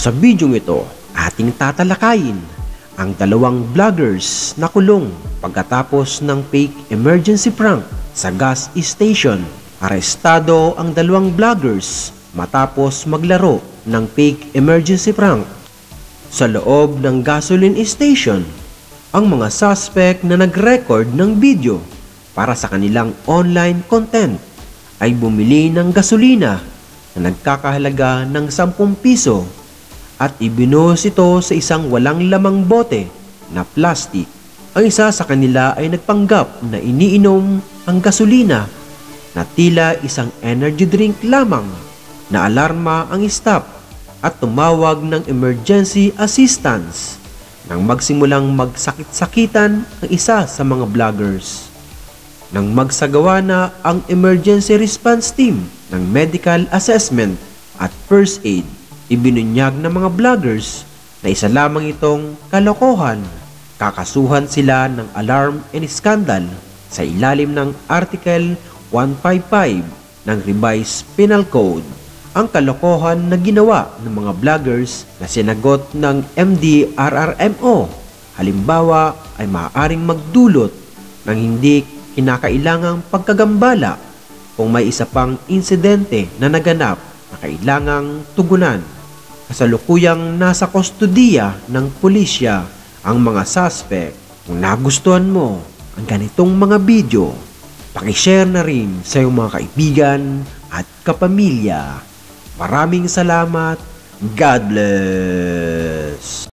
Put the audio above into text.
Sa bidyong ito, ating tatalakayin ang dalawang vloggers na kulong pagkatapos ng fake emergency prank sa gas station. Arestado ang dalawang vloggers matapos maglaro ng fake emergency prank sa loob ng gasoline station. Ang mga suspect na nag-record ng video para sa kanilang online content ay bumili ng gasolina na nagkakahalaga ng 10 piso at ibinuhos ito sa isang walang lamang bote na plastic. Ang isa sa kanila ay nagpanggap na iniinom ang gasolina na tila isang energy drink lamang. Naalarma ang staff at tumawag ng emergency assistance nang magsimulang magsakit-sakitan ang isa sa mga vloggers. Nang magsagawa na ang emergency response team ng medical assessment at first aid, ibinunyag ng mga vloggers na isa lamang itong kalokohan. Kakasuhan sila ng alarm and scandal sa ilalim ng Article 155 ng Revised Penal Code. Ang kalokohan na ginawa ng mga vloggers na sinagot ng MDRRMO halimbawa ay maaaring magdulot ng hindi kinakailangang pagkagambala kung may isa pang insidente na naganap na kailangang tugunan. Kasalukuyang nasa kustodiya ng pulisya ang mga suspect. Kung nagustuhan mo ang ganitong mga video, pakishare na rin sa iyong mga kaibigan at kapamilya. Maraming salamat. God bless.